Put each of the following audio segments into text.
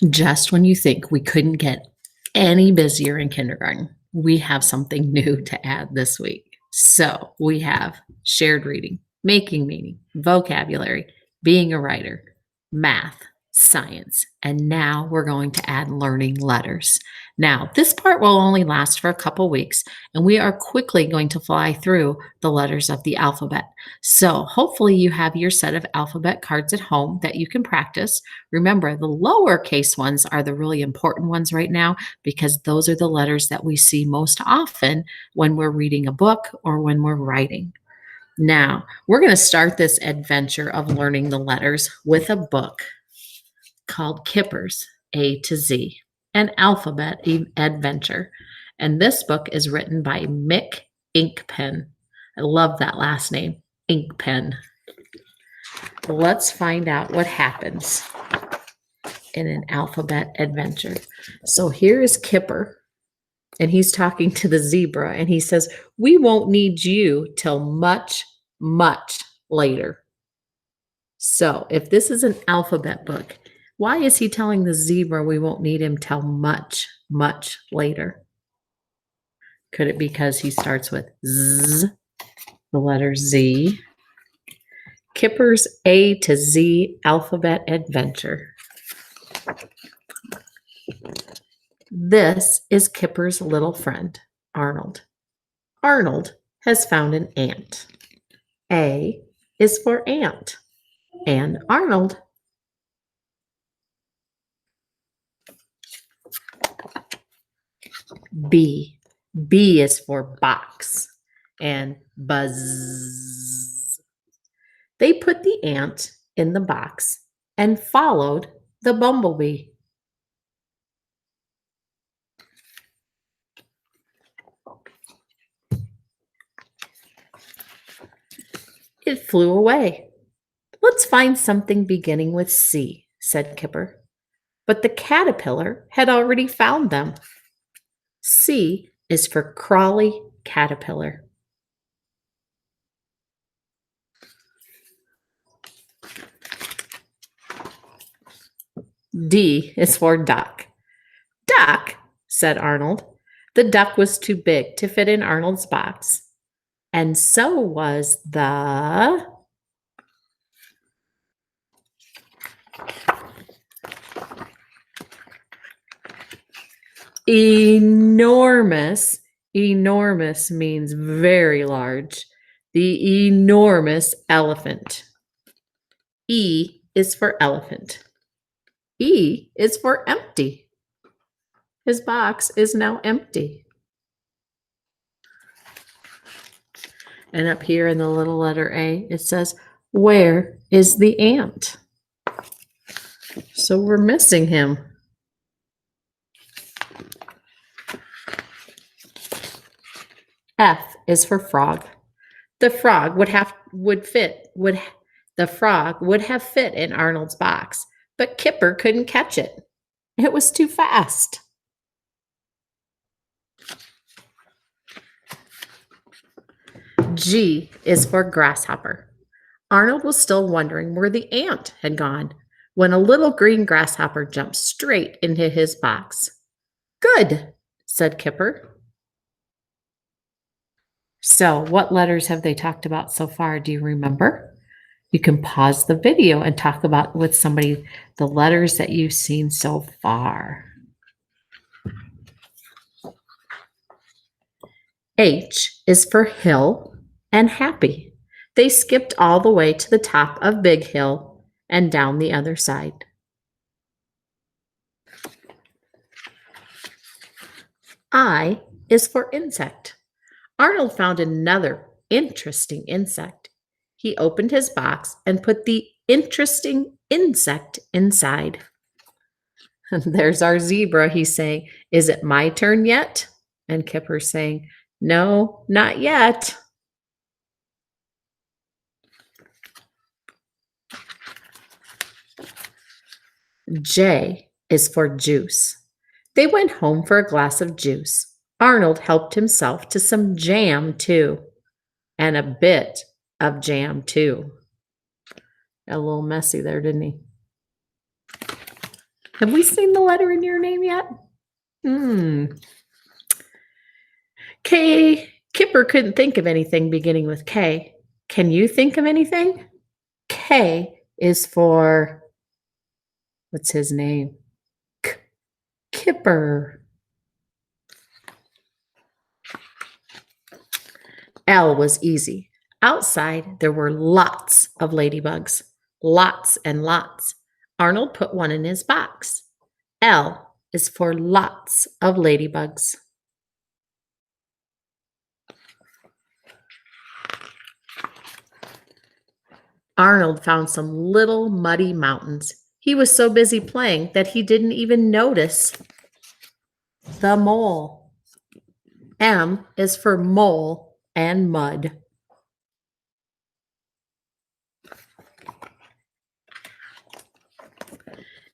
Just when you think we couldn't get any busier in kindergarten, we have something new to add this week. So we have shared reading, making meaning, vocabulary, being a writer, math, science, and now we're going to add learning letters. Now, this part will only last for a couple weeks, and we are quickly going to fly through the letters of the alphabet. So hopefully you have your set of alphabet cards at home that you can practice. Remember, the lowercase ones are the really important ones right now because those are the letters that we see most often when we're reading a book or when we're writing. Now, we're going to start this adventure of learning the letters with a book called Kippers A to Z, an alphabet adventure. And this book is written by Mick Inkpen. I love that last name, Inkpen. Let's find out what happens in an alphabet adventure. So here is Kipper, and he's talking to the zebra, and he says, "We won't need you till much, much later." So if this is an alphabet book, why is he telling the zebra we won't need him till much, much later? Could it be because he starts with Z, the letter Z? Kipper's A to Z alphabet adventure. This is Kipper's little friend, Arnold. Arnold has found an ant. A is for ant, and Arnold. B. B is for box, and buzz. They put the ant in the box and followed the bumblebee. It flew away. "Let's find something beginning with C," said Kipper. But the caterpillar had already found them. C is for crawly caterpillar. D is for duck. "Duck," said Arnold. The duck was too big to fit in Arnold's box. And so was the enormous. Enormous means very large. The enormous elephant. E is for elephant. E is for empty. His box is now empty. And up here in the little letter A, it says, "Where is the ant?" So we're missing him. F is for frog. The frog would have fit in Arnold's box, but Kipper couldn't catch it. It was too fast. G is for grasshopper. Arnold was still wondering where the ant had gone when a little green grasshopper jumped straight into his box. "Good," said Kipper. So, what letters have they talked about so far? Do you remember? You can pause the video and talk about with somebody the letters that you've seen so far. H is for hill and happy. They skipped all the way to the top of Big Hill and down the other side. I is for insect. Arnold found another interesting insect. He opened his box and put the interesting insect inside. There's our zebra. He's saying, "Is it my turn yet?" And Kipper's saying, "No, not yet." J is for juice. They went home for a glass of juice. Arnold helped himself to some jam, too, and a bit of jam, too. Got a little messy there, didn't he? Have we seen the letter in your name yet? Kipper couldn't think of anything beginning with K. Can you think of anything? K is for, what's his name? Kipper. L was easy. Outside, there were lots of ladybugs. Lots and lots. Arnold put one in his box. L is for lots of ladybugs. Arnold found some little muddy mountains. He was so busy playing that he didn't even notice the mole. M is for mole and mud.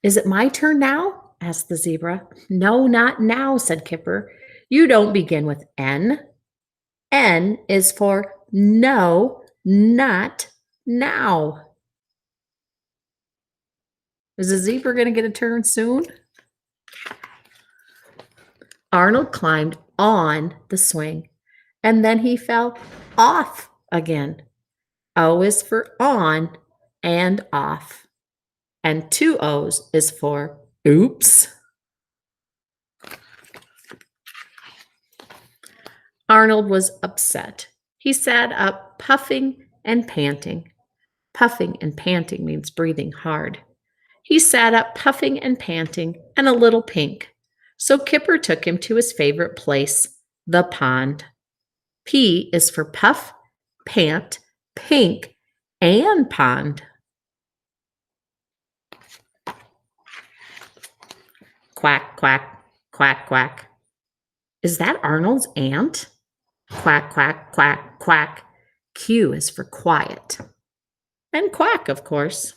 Is it my turn now? Asked the zebra. No, not now, said Kipper. You don't begin with N. N is for no, not now. Is the zebra going to get a turn soon? Arnold climbed on the swing, and then he fell off again. O is for on and off, and two O's is for oops. Arnold was upset. He sat up, puffing and panting. Puffing and panting means breathing hard. He sat up, puffing and panting, and a little pink. So Kipper took him to his favorite place, the pond. P is for puff, pant, pink, and pond. Quack, quack, quack, quack. Is that Arnold's aunt? Quack, quack, quack, quack. Q is for quiet. And quack, of course.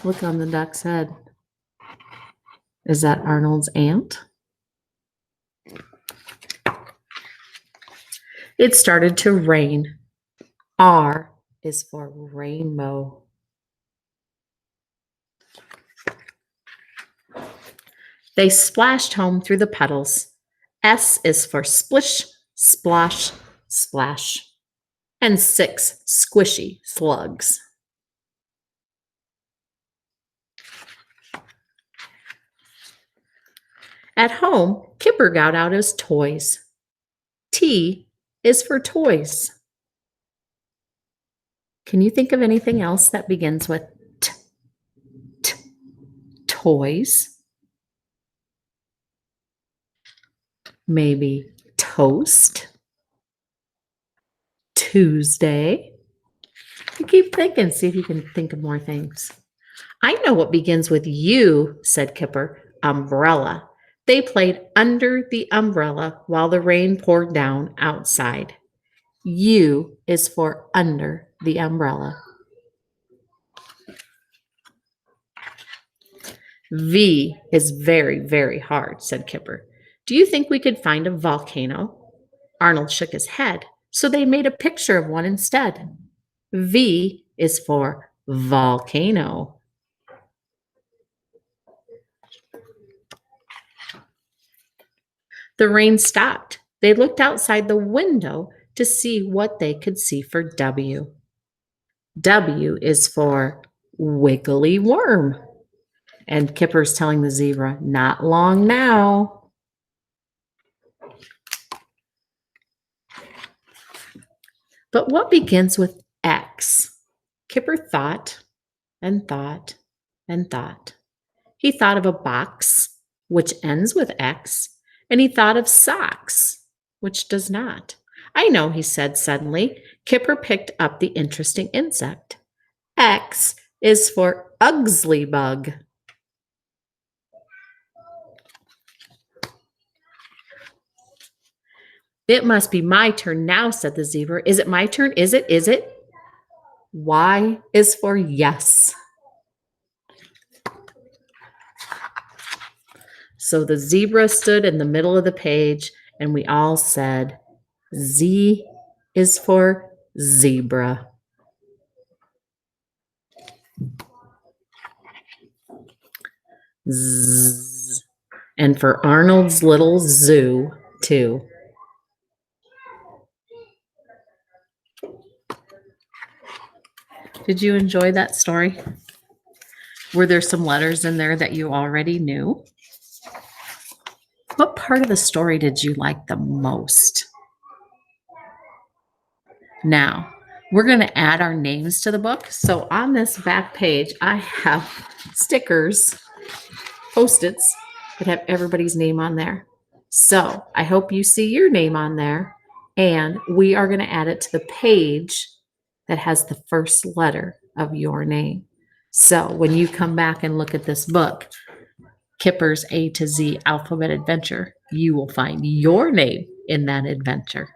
Look on the duck's head. Is that Arnold's aunt? It started to rain. R is for rainbow. They splashed home through the puddles. S is for splish, splosh, splash. And 6 squishy slugs. At home, Kipper got out his toys. T is for toys. Can you think of anything else that begins with T? T. Toys? Maybe toast? Tuesday? You keep thinking, see if you can think of more things. I know what begins with U, said Kipper. Umbrella. They played under the umbrella while the rain poured down outside. U is for under the umbrella. V is very, very hard, said Kipper. Do you think we could find a volcano? Arnold shook his head, so they made a picture of one instead. V is for volcano. The rain stopped. They looked outside the window to see what they could see for W. W is for wiggly worm. And Kipper's telling the zebra, not long now. But what begins with X? Kipper thought and thought and thought. He thought of a box, which ends with X, and he thought of socks, which does not. I know, he said suddenly. Kipper picked up the interesting insect. X is for Ugly bug. It must be my turn now, said the zebra. Is it my turn? Is it? Is it? Y is for yes. So the zebra stood in the middle of the page, and we all said, Z is for zebra. Z. And for Arnold's Little Zoo, too. Did you enjoy that story? Were there some letters in there that you already knew? What part of the story did you like the most? Now, we're going to add our names to the book. So on this back page, I have stickers, Post-its that have everybody's name on there. So I hope you see your name on there, and we are going to add it to the page that has the first letter of your name. So when you come back and look at this book, Kipper's A to Z Alphabet Adventure, you will find your name in that adventure.